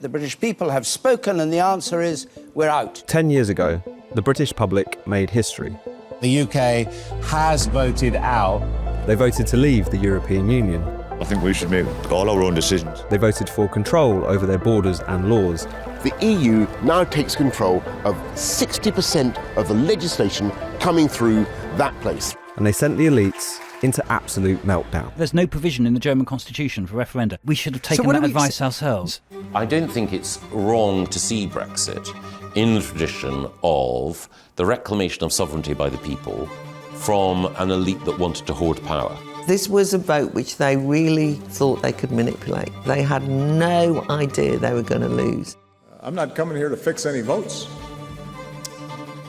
The British people have spoken, and the answer is we're out. 10 years ago, the British public made history. The UK has voted out. They voted to leave the European Union. I think we should make all our own decisions. They voted for control over their borders and laws. The EU now takes control of 60% of the legislation coming through that place. And they sent the elites into absolute meltdown. There's no provision in the German constitution for referenda. We should have taken that advice ourselves. I don't think it's wrong to see Brexit in the tradition of the reclamation of sovereignty by the people from an elite that wanted to hoard power. This was a vote which they really thought they could manipulate. They had no idea they were going to lose. I'm not coming here to fix any votes.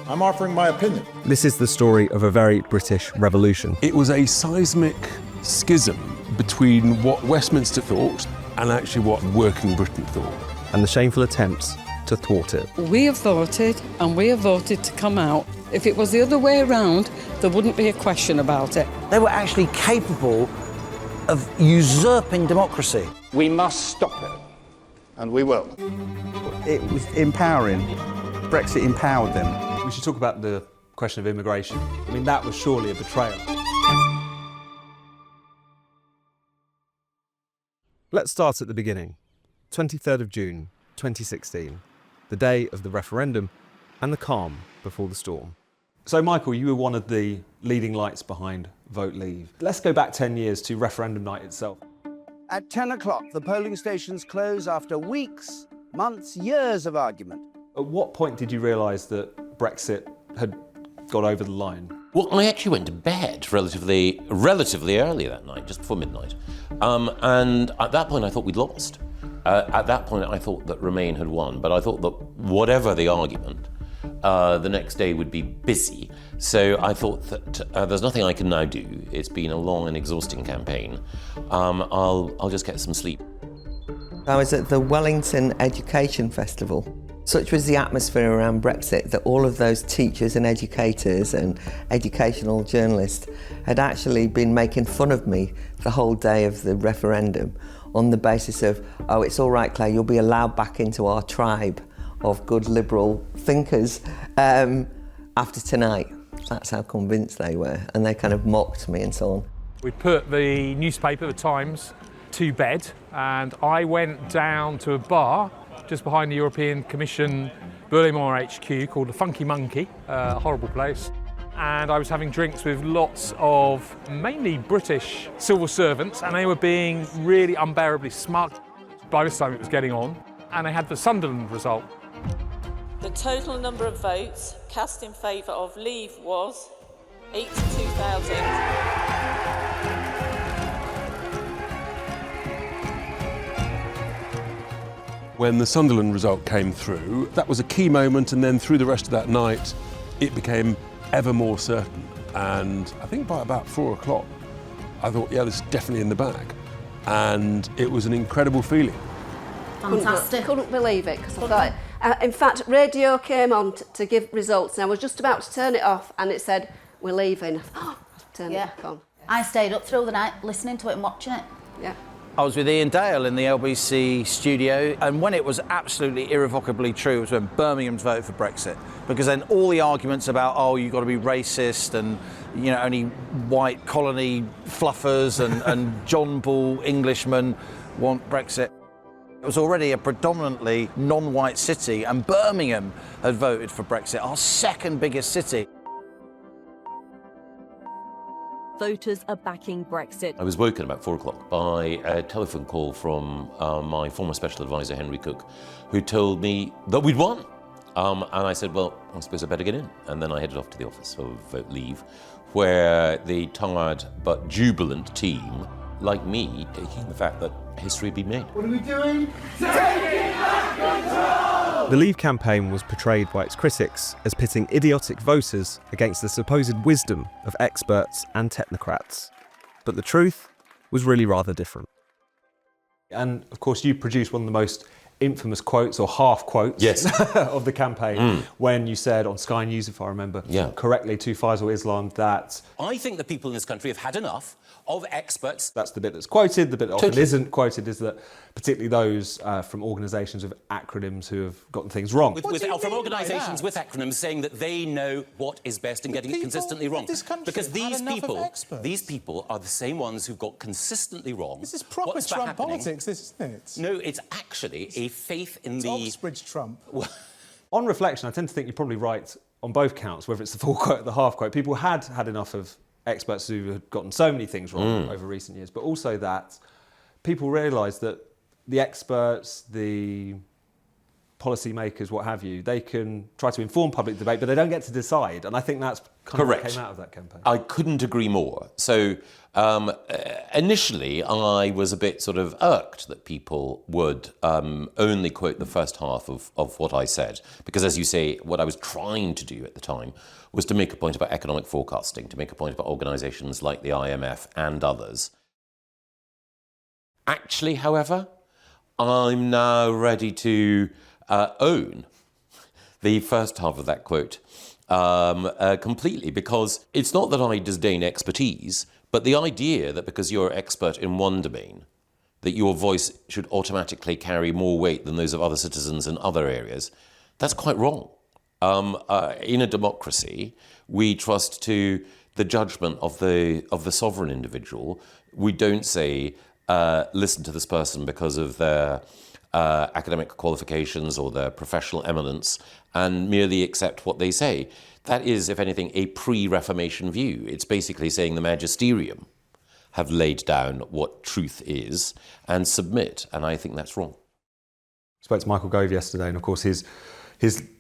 I'm offering my opinion. This is the story of a very British revolution. It was a seismic schism between what Westminster thought and actually what working Britain thought. And the shameful attempts to thwart it. We have voted, and we have voted to come out. If it was the other way around, there wouldn't be a question about it. They were actually capable of usurping democracy. We must stop it, and we will. It was empowering. Brexit empowered them. We should talk about the question of immigration. I mean, that was surely a betrayal. Let's start at the beginning. 23rd of June, 2016. The day of the referendum and the calm before the storm. So, Michael, you were one of the leading lights behind Vote Leave. Let's go back 10 years to referendum night itself. At 10 o'clock, the polling stations close after weeks, months, years of argument. At what point did you realise that Brexit had got over the line? Well, I actually went to bed relatively early that night, just before midnight. And at that point, I thought we'd lost. At that point, I thought that Remain had won, but I thought that whatever the argument, the next day would be busy. So I thought that there's nothing I can now do. It's been a long and exhausting campaign. I'll just get some sleep. I was at the Wellington Education Festival. Such was the atmosphere around Brexit that all of those teachers and educators and educational journalists had actually been making fun of me the whole day of the referendum on the basis of, oh, it's all right, Claire, you'll be allowed back into our tribe of good liberal thinkers after tonight. That's how convinced they were, and they kind of mocked me and so on. We put the newspaper, the Times, to bed, and I went down to a bar just behind the European Commission Burley-Moore HQ called the Funky Monkey, a horrible place. And I was having drinks with lots of mainly British civil servants, and they were being really unbearably smug. By this time it was getting on, and they had the Sunderland result. The total number of votes cast in favour of Leave was 82,000. When the Sunderland result came through, that was a key moment, and then through the rest of that night, it became ever more certain. And I think by about 4 o'clock, I thought, yeah, this is definitely in the bag. And it was an incredible feeling. Fantastic. Couldn't believe it, because I thought, in fact, radio came on to give results, and I was just about to turn it off, and it said, we're leaving. Oh, turn it back on. I stayed up through the night listening to it and watching it. Yeah. I was with Ian Dale in the LBC studio, and when it was absolutely irrevocably true was when Birmingham's voted for Brexit, because then all the arguments about, oh, you've got to be racist and, you know, only white colony fluffers and John Bull Englishmen want Brexit. It was already a predominantly non-white city, and Birmingham had voted for Brexit, our second biggest city. Voters are backing Brexit. I was woken about 4 o'clock by a telephone call from my former special advisor, Henry Cook, who told me that we'd won. And I said, well, I suppose I better get in. And then I headed off to the office of Vote Leave, where the tired but jubilant team, like me, taking the fact that history had been made. What are we doing? Taking back control! The Leave campaign was portrayed by its critics as pitting idiotic voters against the supposed wisdom of experts and technocrats. But the truth was really rather different. And of course, you produced one of the most infamous quotes, or half quotes, of the campaign, when you said on Sky News, if I remember correctly, to Faisal Islam that I think the people in this country have had enough of experts. That's the bit that's quoted. The bit that often isn't quoted is that particularly those from organisations with acronyms who have gotten things wrong. From organisations with acronyms saying that they know what is best and getting it consistently wrong. Because these people are the same ones who've got consistently wrong. This is proper Trump politics, this, isn't it? No, it's actually a faith in the... Oxbridge Trump. On reflection, I tend to think you're probably right on both counts, whether it's the full quote or the half quote. People had enough of experts who had gotten so many things wrong over recent years, but also that people realise that the experts, the policymakers, what have you, they can try to inform public debate, but they don't get to decide. And I think that's kind of what came out of that campaign. I couldn't agree more. So initially, I was a bit sort of irked that people would only quote the first half of what I said. Because as you say, what I was trying to do at the time was to make a point about economic forecasting, to make a point about organisations like the IMF and others. Actually, however, I'm now ready to own the first half of that quote completely, because it's not that I disdain expertise, but the idea that because you're an expert in one domain, that your voice should automatically carry more weight than those of other citizens in other areas, that's quite wrong. In a democracy, we trust to the judgment of the sovereign individual. We don't say, listen to this person because of their academic qualifications or their professional eminence and merely accept what they say. That is, if anything, a pre-Reformation view. It's basically saying the magisterium have laid down what truth is and submit, and I think that's wrong. I spoke to Michael Gove yesterday, and of course his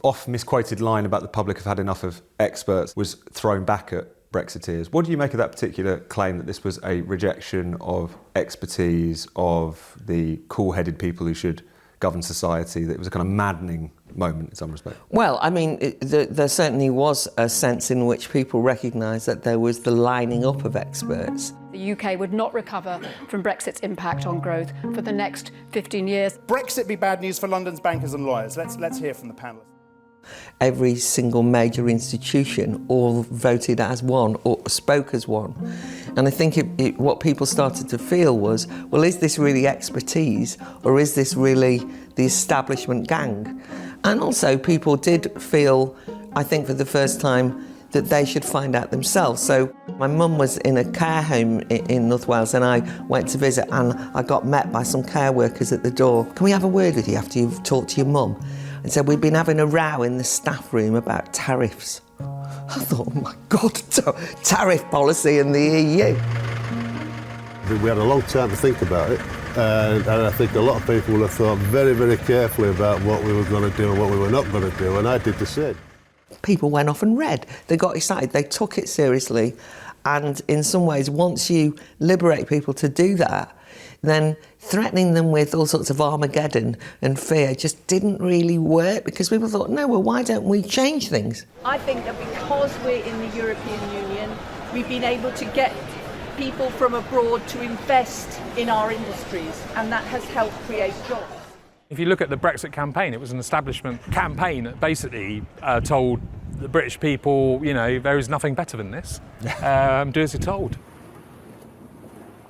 oft misquoted line about the public have had enough of experts was thrown back at Brexiteers. What do you make of that particular claim that this was a rejection of expertise, of the cool-headed people who should govern society, that it was a kind of maddening moment in some respect? Well, I mean, there certainly was a sense in which people recognised that there was the lining up of experts. The UK would not recover from Brexit's impact on growth for the next 15 years. Brexit be bad news for London's bankers and lawyers. Let's hear from the panellists. Every single major institution all voted as one or spoke as one. And I think what people started to feel was, well, is this really expertise or is this really the establishment gang? And also people did feel, I think for the first time, that they should find out themselves. So my mum was in a care home in North Wales and I went to visit and I got met by some care workers at the door. Can we have a word with you after you've talked to your mum? And said, we've been having a row in the staff room about tariffs. I thought, oh my God, tariff policy in the EU. We had a long time to think about it, and I think a lot of people would have thought very, very carefully about what we were going to do and what we were not going to do, and I did the same. People went off and read. They got excited, they took it seriously, and in some ways, once you liberate people to do that, then threatening them with all sorts of Armageddon and fear just didn't really work, because people thought, no, well, why don't we change things? I think that because we're in the European Union, we've been able to get people from abroad to invest in our industries, and that has helped create jobs. If you look at the Brexit campaign, it was an establishment campaign that basically told the British people, you know, there is nothing better than this. Do as you're told.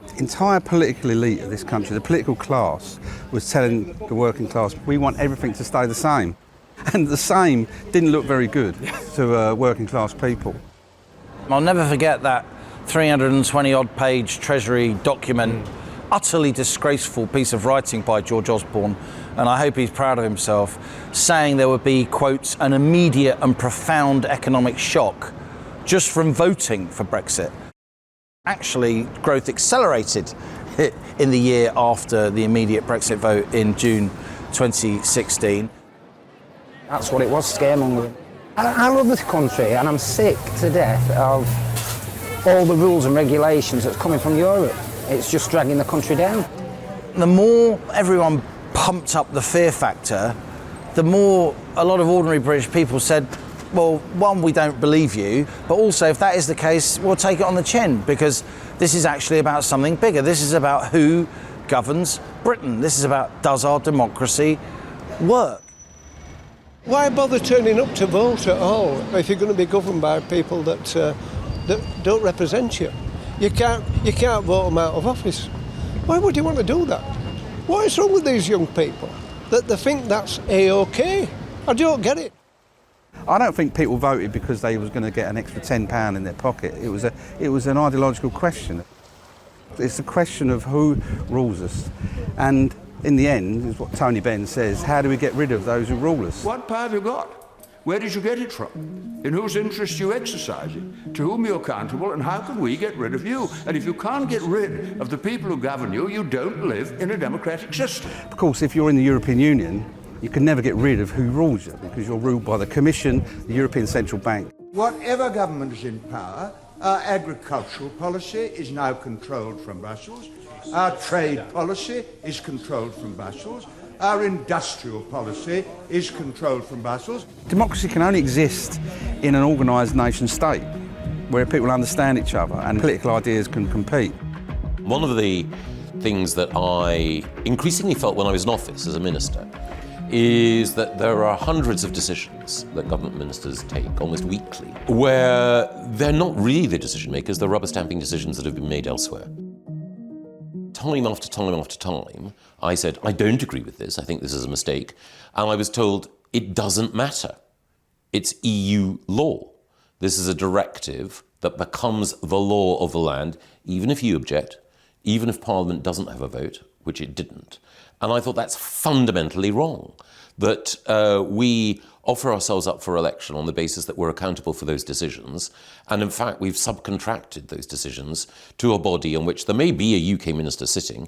The entire political elite of this country, the political class, was telling the working class, we want everything to stay the same. And the same didn't look very good to working class people. I'll never forget that 320-odd page Treasury document, utterly disgraceful piece of writing by George Osborne, and I hope he's proud of himself, saying there would be, quotes, an immediate and profound economic shock just from voting for Brexit. Actually, growth accelerated in the year after the immediate Brexit vote in June 2016. That's what it was, scaremongering. I love this country, and I'm sick to death of all the rules and regulations that's coming from Europe. It's just dragging the country down. The more everyone pumped up the fear factor, the more a lot of ordinary British people said, well, one, we don't believe you, but also if that is the case, we'll take it on the chin, because this is actually about something bigger. This is about who governs Britain. This is about, does our democracy work? Why bother turning up to vote at all if you're going to be governed by people that don't represent you? You can't vote them out of office. Why would you want to do that? What is wrong with these young people? That they think that's A-OK? I don't get it. I don't think people voted because they was going to get an extra £10 in their pocket. It was an ideological question. It's a question of who rules us. And in the end, is what Tony Benn says, how do we get rid of those who rule us? What power have you got? Where did you get it from? In whose interest you exercise it? To whom you're accountable, and how can we get rid of you? And if you can't get rid of the people who govern you, you don't live in a democratic system. Of course, if you're in the European Union, you can never get rid of who rules you, because you're ruled by the Commission, the European Central Bank. Whatever government is in power, our agricultural policy is now controlled from Brussels. Our trade policy is controlled from Brussels. Our industrial policy is controlled from Brussels. Democracy can only exist in an organised nation state where people understand each other and political ideas can compete. One of the things that I increasingly felt when I was in office as a minister is that there are hundreds of decisions that government ministers take almost weekly where they're not really the decision makers, they're rubber stamping decisions that have been made elsewhere. Time after time after time, I said, I don't agree with this, I think this is a mistake. And I was told, it doesn't matter. It's EU law. This is a directive that becomes the law of the land, even if you object, even if Parliament doesn't have a vote, which it didn't. And I thought that's fundamentally wrong, that we offer ourselves up for election on the basis that we're accountable for those decisions. And in fact, we've subcontracted those decisions to a body in which there may be a UK minister sitting,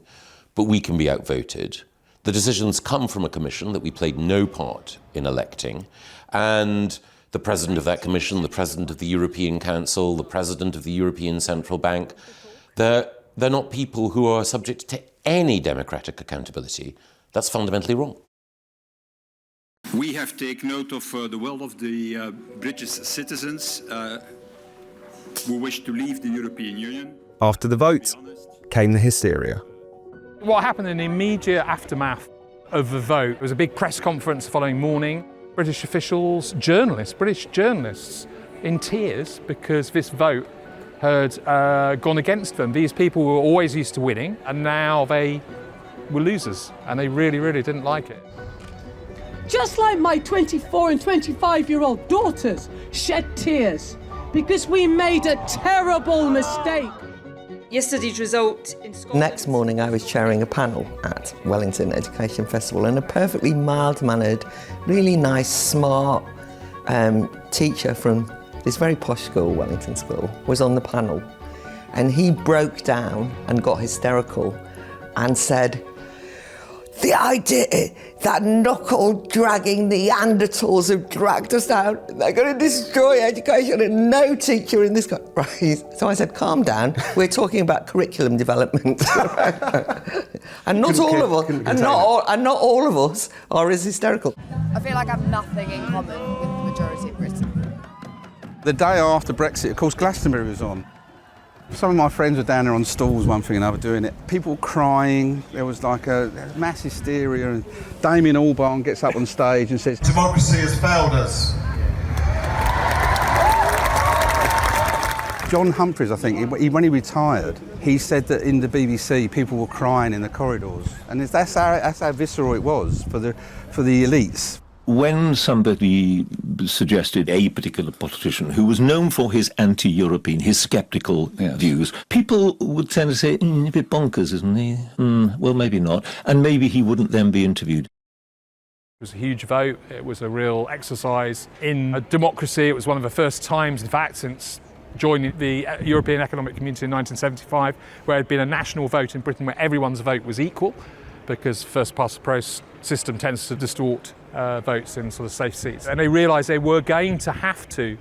but we can be outvoted. The decisions come from a commission that we played no part in electing. And the president of that commission, the president of the European Council, the president of the European Central Bank, they're not people who are subject to any democratic accountability. That's fundamentally wrong. We have taken note of the will of the British citizens who wish to leave the European Union. After the vote came the hysteria. What happened in the immediate aftermath of the vote was a big press conference the following morning. British officials, British journalists in tears because this vote had gone against them. These people were always used to winning and now they were losers and they really, really didn't like it. Just like my 24 and 25-year-old daughters shed tears because we made a terrible mistake. Yesterday's result in Scotland... Next morning I was chairing a panel at Wellington Education Festival and a perfectly mild-mannered, really nice, smart teacher from this very posh school, Wellington School, was on the panel. And he broke down and got hysterical and said, the idea that knuckle-dragging Neanderthals have dragged us down, they're going to destroy education and no teacher in this country. Right. So I said, calm down, we're talking about curriculum development. And not all of us, and not all of us are as hysterical. I feel like I have nothing in common with the majority of Britain. The day after Brexit, of course, Glastonbury was on. Some of my friends were down there on stalls, one thing and another, doing it. People crying, there was like a mass hysteria, and Damien Albarn gets up on stage and says, democracy has failed us. John Humphreys, I think, when he retired, he said that in the BBC people were crying in the corridors. And that's how visceral it was for the elites. When somebody suggested a particular politician who was known for his anti-European, his sceptical views, people would tend to say, a bit bonkers, isn't he? Well, maybe not. And maybe he wouldn't then be interviewed. It was a huge vote. It was a real exercise in democracy. It was one of the first times, in fact, since joining the European Economic Community in 1975, where there had been a national vote in Britain where everyone's vote was equal, because first-past-the-post system tends to distort votes in sort of safe seats. And they realised they were going to have to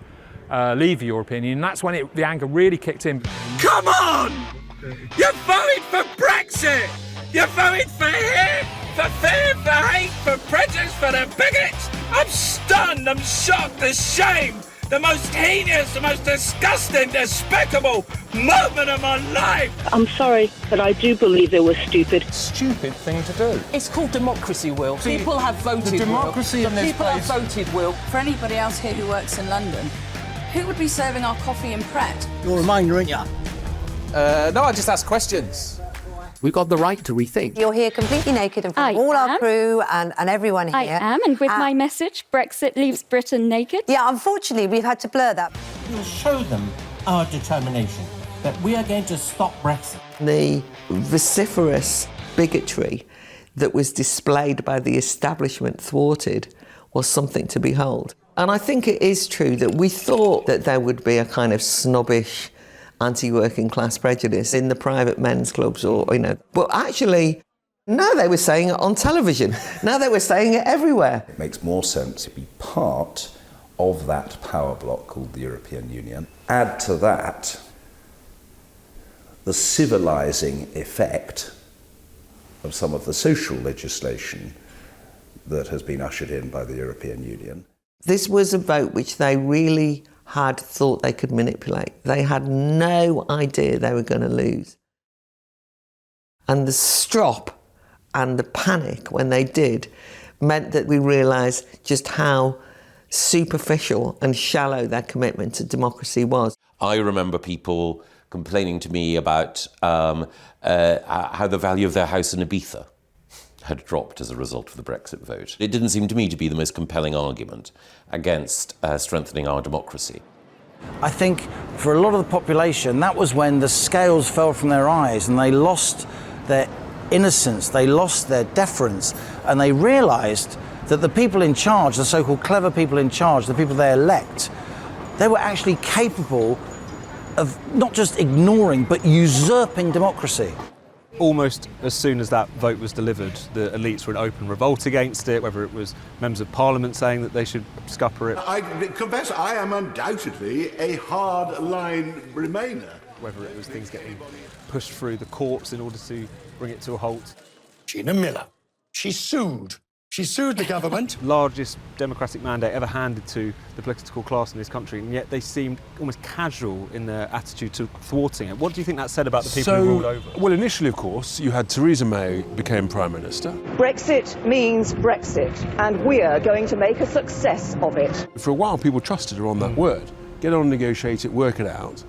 leave the European Union. That's when the anger really kicked in. Come on! You voted for Brexit! You voted for him! For fear, for hate, for prejudice, for the bigots! I'm stunned, I'm shocked, ashamed! The most heinous, the most disgusting, despicable moment of my life! I'm sorry, but I do believe they were stupid. Stupid thing to do. It's called democracy, Will. People have voted, the democracy Will. in this People place. have voted, Will. For anybody else here who works in London, who would be serving our coffee in Pret? You're a minder, aren't you? No, I just ask questions. We've got the right to rethink. You're here completely naked in front of all our crew and everyone here. I am, and with my message, Brexit leaves Britain naked. Yeah, unfortunately, we've had to blur that. We'll show them our determination that we are going to stop Brexit. The vociferous bigotry that was displayed by the establishment thwarted was something to behold. And I think it is true that we thought that there would be a kind of snobbish anti-working class prejudice in the private men's clubs but actually, now they were saying it on television. Now they were saying it everywhere. It makes more sense to be part of that power bloc called the European Union. Add to that the civilising effect of some of the social legislation that has been ushered in by the European Union. This was a vote which they really had thought they could manipulate. They had no idea they were going to lose. And the strop and the panic when they did meant that we realised just how superficial and shallow their commitment to democracy was. I remember people complaining to me about how the value of their house in Ibiza had dropped as a result of the Brexit vote. It didn't seem to me to be the most compelling argument against strengthening our democracy. I think for a lot of the population, that was when the scales fell from their eyes and they lost their innocence, they lost their deference, and they realised that the people in charge, the so-called clever people in charge, the people they elect, they were actually capable of not just ignoring but usurping democracy. Almost as soon as that vote was delivered, the elites were in open revolt against it, whether it was members of parliament saying that they should scupper it. I confess I am undoubtedly a hard-line Remainer. Whether it was things getting pushed through the courts in order to bring it to a halt. Gina Miller, she sued. She sued the government. Largest democratic mandate ever handed to the political class in this country, and yet they seemed almost casual in their attitude to thwarting it. What do you think that said about the people who ruled over? Well, initially, of course, you had Theresa May became Prime Minister. Brexit means Brexit, and we're going to make a success of it. For a while, people trusted her on that word. Get on, negotiate it, work it out.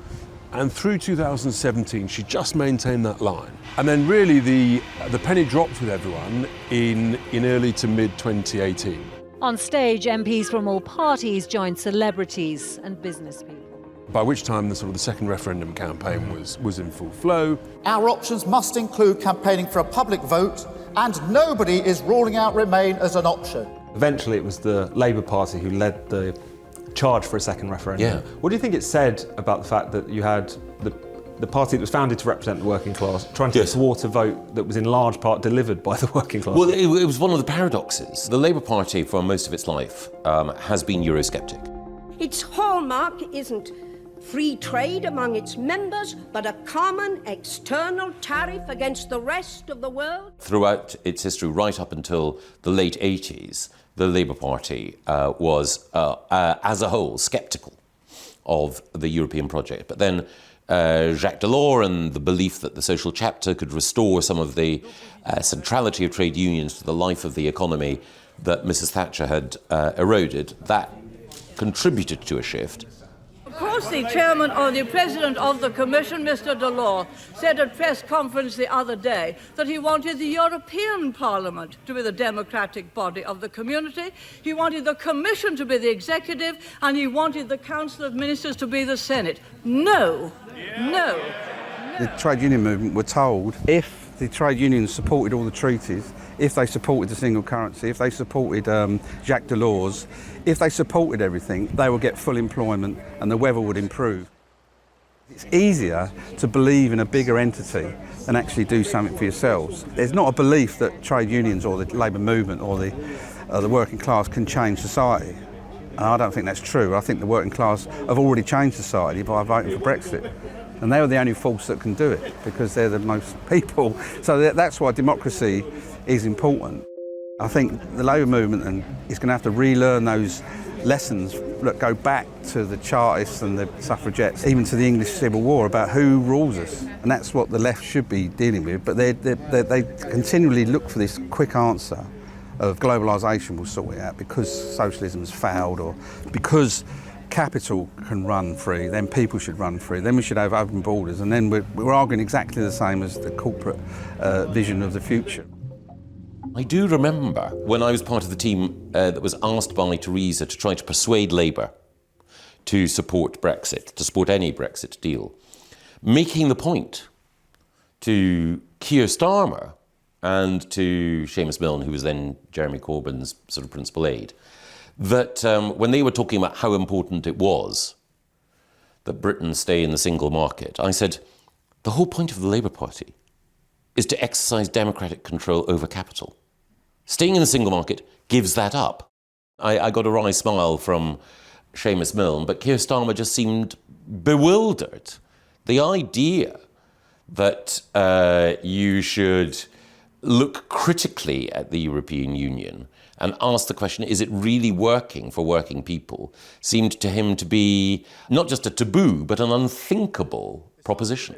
And through 2017, she just maintained that line. And then really the penny dropped with everyone in early to mid-2018. On stage, MPs from all parties joined celebrities and business people. By which time the second referendum campaign was in full flow. Our options must include campaigning for a public vote, and nobody is ruling out Remain as an option. Eventually it was the Labour Party who led the charge for a second referendum. Yeah. What do you think it said about the fact that you had the party that was founded to represent the working class trying to thwart a vote that was in large part delivered by the working class? Well, it was one of the paradoxes. The Labour Party, for most of its life, has been Eurosceptic. Its hallmark isn't free trade among its members, but a common external tariff against the rest of the world. Throughout its history, right up until the late 80s, the Labour Party was, as a whole, sceptical of the European project. But then Jacques Delors and the belief that the social chapter could restore some of the centrality of trade unions to the life of the economy that Mrs. Thatcher had eroded, that contributed to a shift. Of course, the chairman or the president of the Commission, Mr. Delors, said at press conference the other day that he wanted the European Parliament to be the democratic body of the community, he wanted the Commission to be the executive, and he wanted the Council of Ministers to be the Senate. No. The trade union movement were told if the trade unions supported all the treaties, if they supported the single currency, if they supported Jacques Delors, if they supported everything, they would get full employment and the weather would improve. It's easier to believe in a bigger entity than actually do something for yourselves. There's not a belief that trade unions or the labour movement or the working class can change society. And I don't think that's true. I think the working class have already changed society by voting for Brexit. And they were the only force that can do it because they're the most people. So that's why democracy is important. I think the labour movement is going to have to relearn those lessons that go back to the Chartists and the suffragettes, even to the English Civil War, about who rules us. And that's what the left should be dealing with. But they continually look for this quick answer of globalisation will sort it out because socialism has failed or because capital can run free, then people should run free, then we should have open borders, and then we're arguing exactly the same as the corporate vision of the future. I do remember when I was part of the team that was asked by Theresa to try to persuade Labour to support Brexit, to support any Brexit deal, making the point to Keir Starmer and to Seamus Milne, who was then Jeremy Corbyn's sort of principal aide, that when they were talking about how important it was that Britain stay in the single market, I said, the whole point of the Labour Party is to exercise democratic control over capital. Staying in the single market gives that up. I got a wry smile from Seamus Milne, but Keir Starmer just seemed bewildered. The idea that you should look critically at the European Union and ask the question, is it really working for working people, seemed to him to be not just a taboo, but an unthinkable proposition.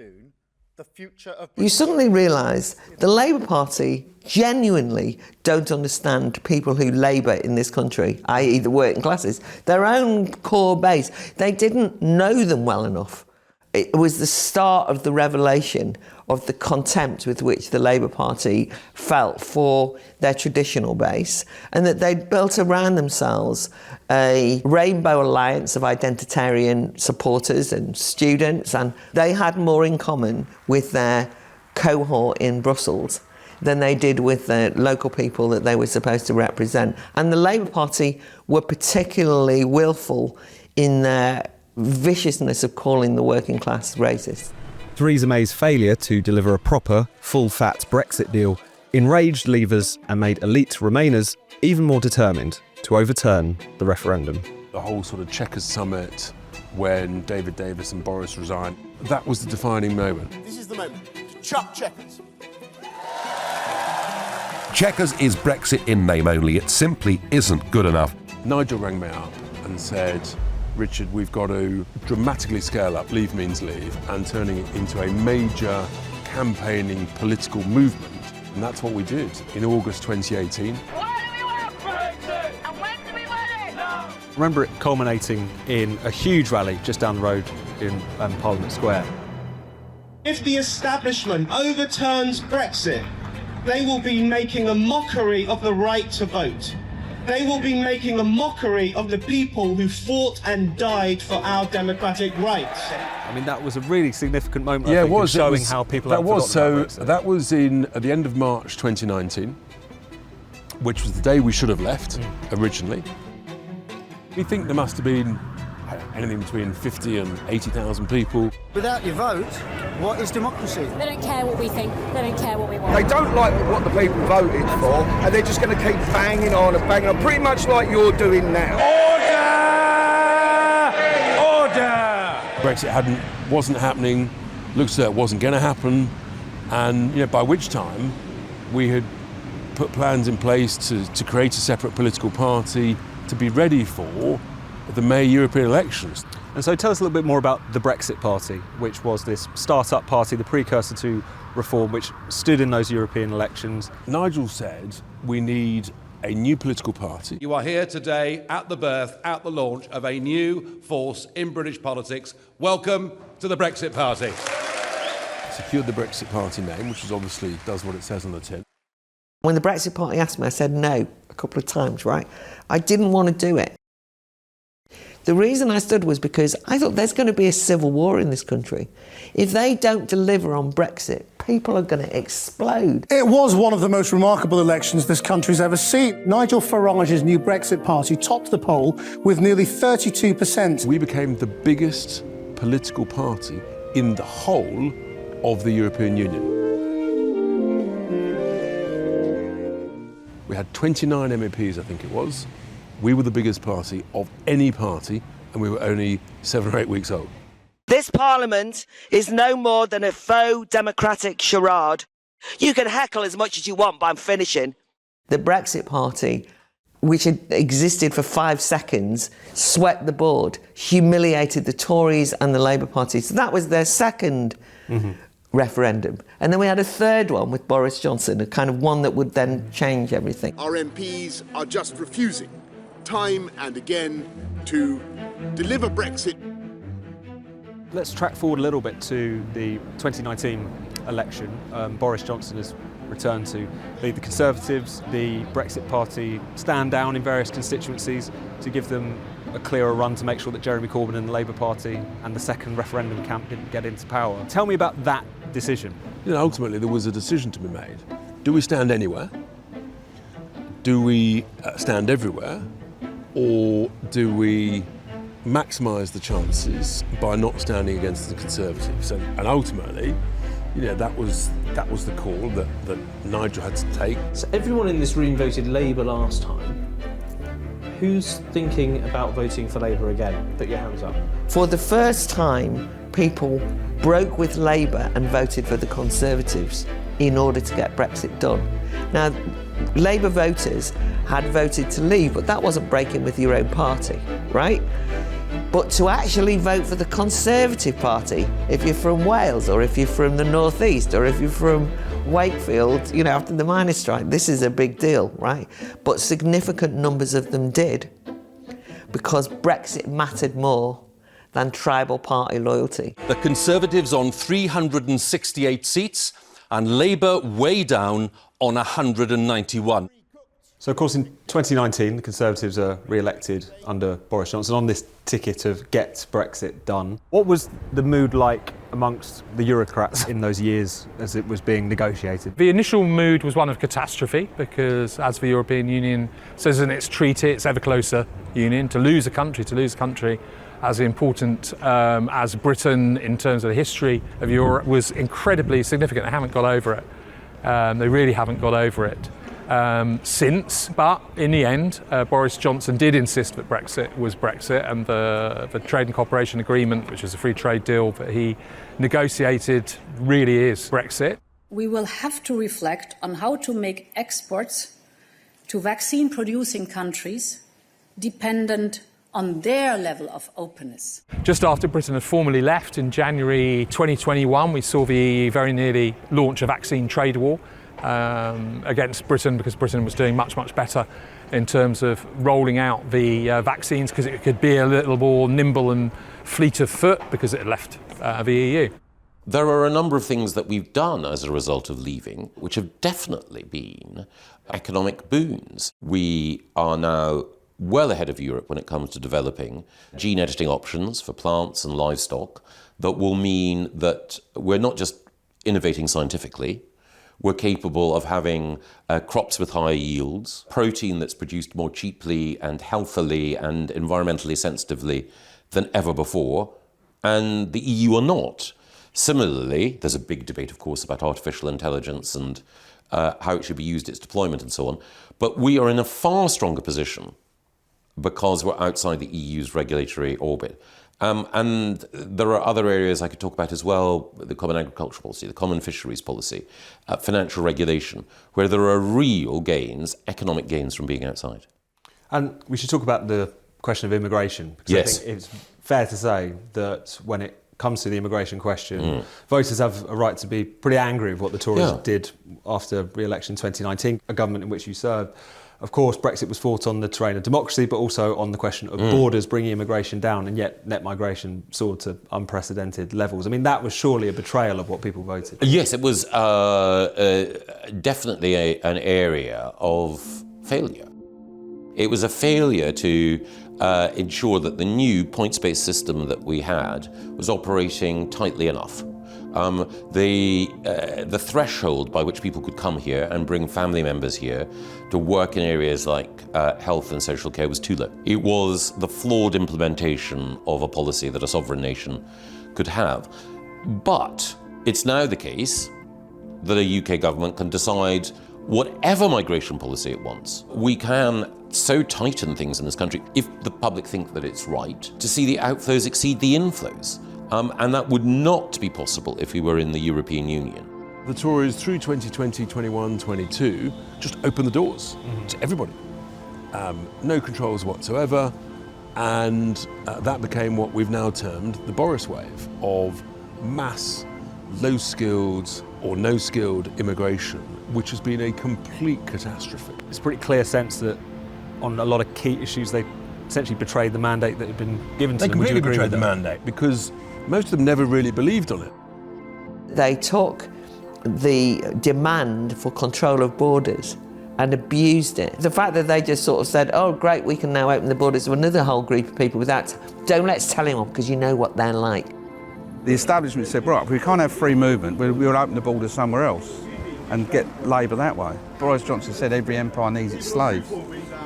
You suddenly realise the Labour Party genuinely don't understand people who labour in this country, i.e. the working classes, their own core base. They didn't know them well enough. It was the start of the revelation of the contempt with which the Labour Party felt for their traditional base, and that they'd built around themselves a rainbow alliance of identitarian supporters and students, and they had more in common with their cohort in Brussels than they did with the local people that they were supposed to represent. And the Labour Party were particularly willful in their viciousness of calling the working class racist. Theresa May's failure to deliver a proper, full-fat Brexit deal enraged Leavers and made elite Remainers even more determined to overturn the referendum. The whole sort of Chequers summit, when David Davis and Boris resigned, that was the defining moment. This is the moment to chuck Chequers. Chequers is Brexit in name only. It simply isn't good enough. Nigel rang me up and said, Richard, we've got to dramatically scale up Leave Means Leave and turning it into a major campaigning political movement. And that's what we did in August 2018. Remember it culminating in a huge rally just down the road in Parliament Square. If the establishment overturns Brexit, they will be making a mockery of the right to vote. They will be making a mockery of the people who fought and died for our democratic rights. I mean, that was a really significant moment, Yeah, I think, it was. showing how people have forgotten about Brexit. That was at the end of March 2019, which was the day we should have left originally. We think there must have been anything between 50 and 80,000 people. Without your vote, what is democracy? They don't care what we think, they don't care what we want. They don't like what the people voted for, and they're just going to keep banging on, pretty much like you're doing now. Order! Brexit wasn't happening, looks like it wasn't going to happen, and by which time we had put plans in place to create a separate political party to be ready for the May European elections. And so tell us a little bit more about the Brexit Party, which was this start-up party, the precursor to reform, which stood in those European elections. Nigel said we need a new political party. You are here today at the birth, at the launch of a new force in British politics. Welcome to the Brexit Party. Secured the Brexit Party name, which is obviously does what it says on the tin. When the Brexit Party asked me, I said no a couple of times, right? I didn't want to do it. The reason I stood was because I thought there's going to be a civil war in this country. If they don't deliver on Brexit, people are going to explode. It was one of the most remarkable elections this country's ever seen. Nigel Farage's new Brexit Party topped the poll with nearly 32%. We became the biggest political party in the whole of the European Union. We had 29 MEPs, I think it was. We were the biggest party of any party, and we were only 7 or 8 weeks old. This Parliament is no more than a faux democratic charade. You can heckle as much as you want, but I'm finishing. The Brexit Party, which had existed for 5 seconds, swept the board, humiliated the Tories and the Labour Party. So that was their second referendum. And then we had a third one with Boris Johnson, a kind of one that would then change everything. Our MPs are just refusing, time and again, to deliver Brexit. Let's track forward a little bit to the 2019 election. Boris Johnson has returned to lead the Conservatives. The Brexit Party stand down in various constituencies to give them a clearer run to make sure that Jeremy Corbyn and the Labour Party and the second referendum camp didn't get into power. Tell me about that decision. You know, ultimately there was a decision to be made. Do we stand anywhere? Do we stand everywhere? Or do we maximise the chances by not standing against the Conservatives? And ultimately, you know, that was the call that Nigel had to take. So everyone in this room voted Labour last time. Who's thinking about voting for Labour again? Put your hands up. For the first time, people broke with Labour and voted for the Conservatives in order to get Brexit done. Now, Labour voters had voted to leave, but that wasn't breaking with your own party, right? But to actually vote for the Conservative Party, if you're from Wales or if you're from the North East or if you're from Wakefield, you know, after the miners' strike, this is a big deal, right? But significant numbers of them did because Brexit mattered more than tribal party loyalty. The Conservatives on 368 seats and Labour way down on 191. So, of course, in 2019, the Conservatives are re-elected under Boris Johnson on this ticket of get Brexit done. What was the mood like amongst the Eurocrats in those years as it was being negotiated? The initial mood was one of catastrophe because, as the European Union says in its treaty, it's ever closer union. To lose a country as important as Britain in terms of the history of Europe was incredibly significant. They haven't got over it. They really haven't got over it. Since, but in the end, Boris Johnson did insist that Brexit was Brexit, and the Trade and Cooperation Agreement, which is a free trade deal that he negotiated, really is Brexit. We will have to reflect on how to make exports to vaccine-producing countries dependent on their level of openness. Just after Britain had formally left in January 2021, we saw the EU very nearly launch a vaccine trade war against Britain because Britain was doing much, much better in terms of rolling out the vaccines because it could be a little more nimble and fleet of foot because it had left the EU. There are a number of things that we've done as a result of leaving, which have definitely been economic boons. We are now well ahead of Europe when it comes to developing gene editing options for plants and livestock that will mean that we're not just innovating scientifically, we're capable of having crops with higher yields, protein that's produced more cheaply and healthily and environmentally sensitively than ever before, and the EU are not. Similarly, there's a big debate, of course, about artificial intelligence and how it should be used, its deployment and so on, but we are in a far stronger position because we're outside the EU's regulatory orbit. And there are other areas I could talk about as well, the Common Agricultural Policy, the Common Fisheries Policy, financial regulation, where there are real gains, economic gains from being outside. And we should talk about the question of immigration, because Yes. I think it's fair to say that when it comes to the immigration question, voters have a right to be pretty angry with what the Tories did after re-election 2019, a government in which you served. Of course, Brexit was fought on the terrain of democracy, but also on the question of borders bringing immigration down, and yet net migration soared to unprecedented levels. I mean, that was surely a betrayal of what people voted. Yes, it was definitely an area of failure. It was a failure to ensure that the new points-based system that we had was operating tightly enough. The threshold by which people could come here and bring family members here to work in areas like health and social care was too low. It was the flawed implementation of a policy that a sovereign nation could have. But it's now the case that a UK government can decide whatever migration policy it wants. We can so tighten things in this country, if the public think that it's right, to see the outflows exceed the inflows. And that would not be possible if we were in the European Union. The Tories, through 2020, 21, 22, just opened the doors to everybody. No controls whatsoever, and that became what we've now termed the Boris wave of mass, low-skilled or no-skilled immigration, which has been a complete catastrophe. It's a pretty clear sense that on a lot of key issues they essentially betrayed the mandate that had been given to They them. Would you completely agree betrayed with the that? mandate because most of them never really believed on it. They took the demand for control of borders and abused it. The fact that they just sort of said, oh great, we can now open the borders to another whole group of people without, don't let's tell him off because you know what they're like. The establishment said, right, if we can't have free movement, we'll open the borders somewhere else and get labour that way. Boris Johnson said every empire needs its slaves,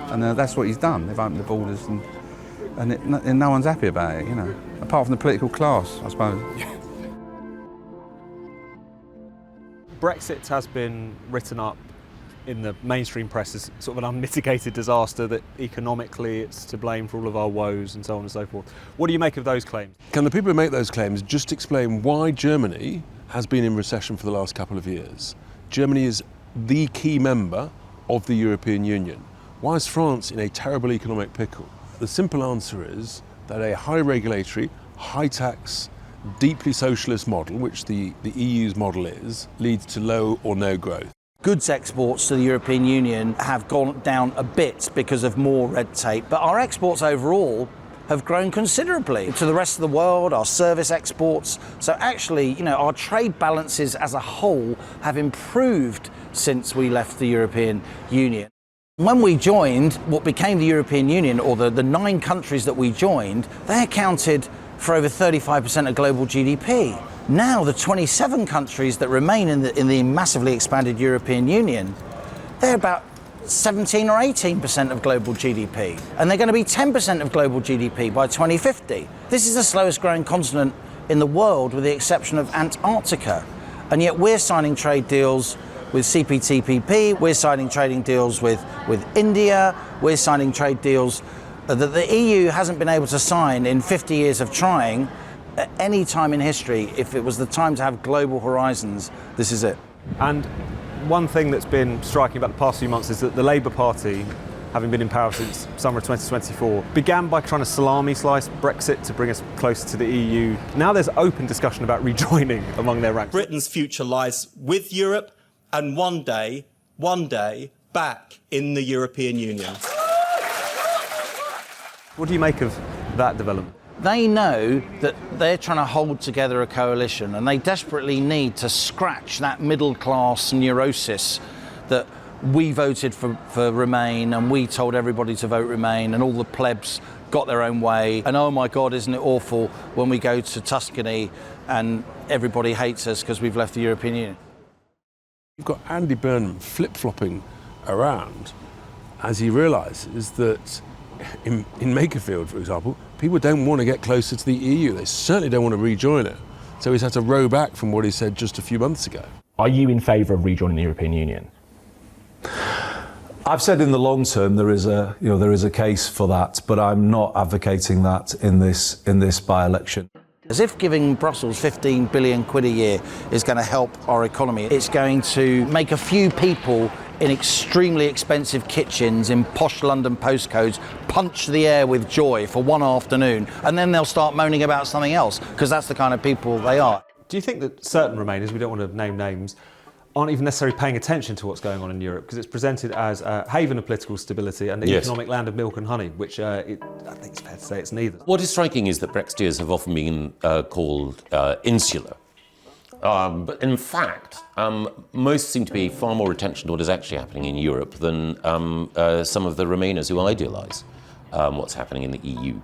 and that's what he's done. They've opened the borders and no one's happy about it, you know, apart from the political class, I suppose. Brexit has been written up in the mainstream press as sort of an unmitigated disaster, that economically it's to blame for all of our woes and so on and so forth. What do you make of those claims? Can the people who make those claims just explain why Germany has been in recession for the last couple of years? Germany is the key member of the European Union. Why is France in a terrible economic pickle? The simple answer is that a high regulatory, high tax, deeply socialist model, which the EU's model is, leads to low or no growth. Goods exports to the European Union have gone down a bit because of more red tape, but our exports overall have grown considerably to the rest of the world, our service exports. So actually, you know, our trade balances as a whole have improved since we left the European Union. When we joined what became the European Union, or the 9 countries that we joined, they accounted for over 35% of global GDP. Now the 27 countries that remain in the massively expanded European Union, they're about 17 or 18% of global GDP, and they're going to be 10% of global GDP by 2050. This is the slowest growing continent in the world, with the exception of Antarctica, and yet we're signing trade deals with CPTPP, we're signing trading deals with India, we're signing trade deals that the EU hasn't been able to sign in 50 years of trying. At any time in history, if it was the time to have global horizons, this is it. And one thing that's been striking about the past few months is that the Labour Party, having been in power since summer of 2024, began by trying to salami slice Brexit to bring us closer to the EU. Now there's open discussion about rejoining among their ranks. Britain's future lies with Europe, and one day, back in the European Union. What do you make of that development? They know that they're trying to hold together a coalition, and they desperately need to scratch that middle class neurosis that we voted for Remain, and we told everybody to vote Remain, and all the plebs got their own way. And oh my God, isn't it awful when we go to Tuscany and everybody hates us because we've left the European Union. You've got Andy Burnham flip-flopping around as he realises that in Makerfield, for example, people don't want to get closer to the EU. They certainly don't want to rejoin it. So he's had to row back from what he said just a few months ago. Are you in favour of rejoining the European Union? I've said in the long term there is a case for that, but I'm not advocating that in this by-election. As if giving Brussels 15 billion quid a year is going to help our economy. It's going to make a few people in extremely expensive kitchens in posh London postcodes punch the air with joy for one afternoon, and then they'll start moaning about something else, because that's the kind of people they are. Do you think that certain Remainers, we don't want to name names, aren't even necessarily paying attention to what's going on in Europe, because it's presented as a haven of political stability and an economic land of milk and honey, which I think it's fair to say it's neither. What is striking is that Brexiteers have often been called insular. But in fact, most seem to be far more attention to what is actually happening in Europe than some of the Remainers who idealise what's happening in the EU.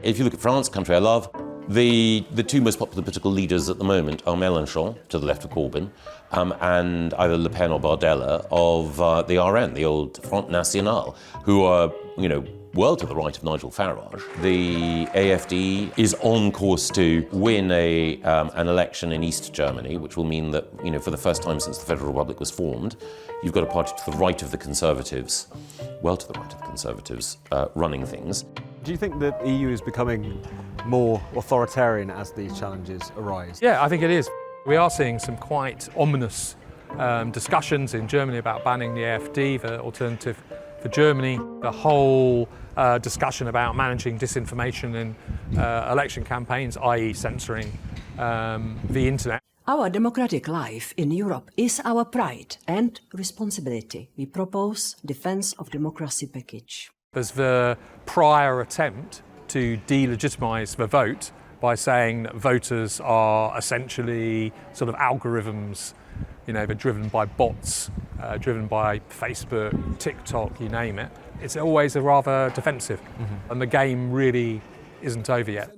If you look at France, country I love, the two most popular political leaders at the moment are Mélenchon, to the left of Corbyn, and either Le Pen or Bardella of the RN, the old Front National, who are, well to the right of Nigel Farage. The AfD is on course to win an election in East Germany, which will mean that, for the first time since the Federal Republic was formed, you've got a party to the right of the Conservatives, well to the right of the Conservatives, running things. Do you think that the EU is becoming more authoritarian as these challenges arise? Yeah, I think it is. We are seeing some quite ominous discussions in Germany about banning the AfD, the Alternative for Germany. The whole discussion about managing disinformation in election campaigns, i.e. censoring the internet. Our democratic life in Europe is our pride and responsibility. We propose Defence of Democracy package. There's the prior attempt to delegitimise the vote by saying that voters are essentially sort of algorithms, you know, they're driven by bots, driven by Facebook, TikTok, you name it. It's always a rather defensive, and the game really isn't over yet.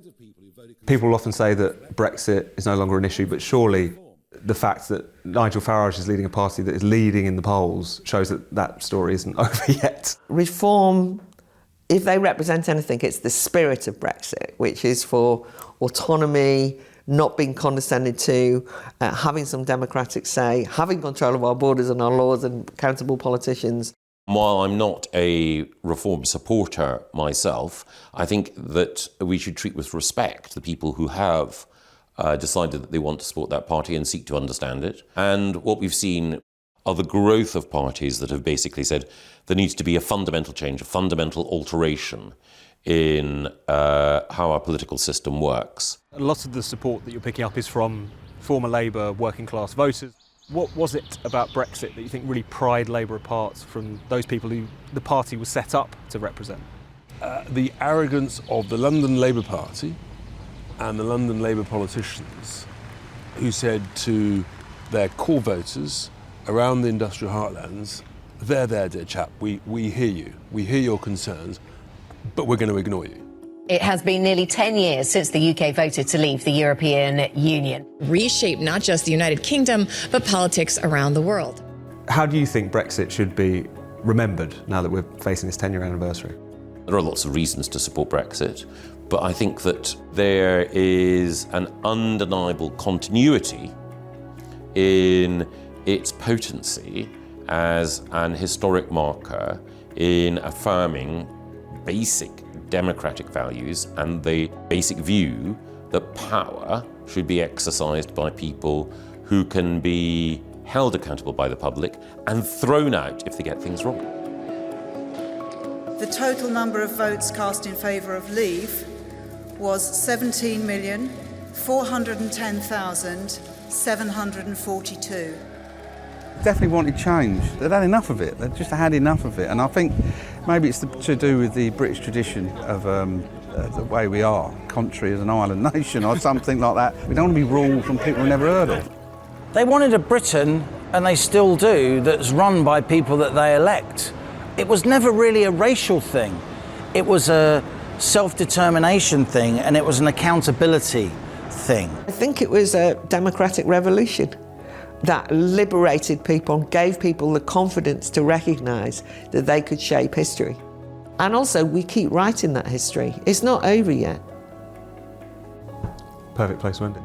People often say that Brexit is no longer an issue, but surely the fact that Nigel Farage is leading a party that is leading in the polls shows that that story isn't over yet. Reform, if they represent anything, it's the spirit of Brexit, which is for autonomy, not being condescended to, having some democratic say, having control of our borders and our laws and accountable politicians. While I'm not a reform supporter myself, I think that we should treat with respect the people who have decided that they want to support that party and seek to understand it. And what we've seen are the growth of parties that have basically said there needs to be a fundamental change, a fundamental alteration in how our political system works. A lot of the support that you're picking up is from former Labour working class voters. What was it about Brexit that you think really pried Labour apart from those people who the party was set up to represent? The arrogance of the London Labour Party and the London Labour politicians who said to their core voters around the industrial heartlands, there, dear chap, we hear you, we hear your concerns, but we're going to ignore you. It has been nearly 10 years since the UK voted to leave the European Union. Reshape not just the United Kingdom, but politics around the world. How do you think Brexit should be remembered now that we're facing this 10-year anniversary? There are lots of reasons to support Brexit, but I think that there is an undeniable continuity in its potency as an historic marker in affirming basic democratic values and the basic view that power should be exercised by people who can be held accountable by the public and thrown out if they get things wrong. The total number of votes cast in favour of leave was 17,410,742. Definitely wanted change. They'd had enough of it. They'd just had enough of it. And I think maybe it's to do with the British tradition of the way we are, country as an island nation or something like that. We don't want to be ruled from people we've never heard of. They wanted a Britain, and they still do, that's run by people that they elect. It was never really a racial thing. It was a self-determination thing, and it was an accountability thing. I think it was a democratic revolution that liberated people and gave people the confidence to recognise that they could shape history. And also, we keep writing that history. It's not over yet. Perfect place to end it.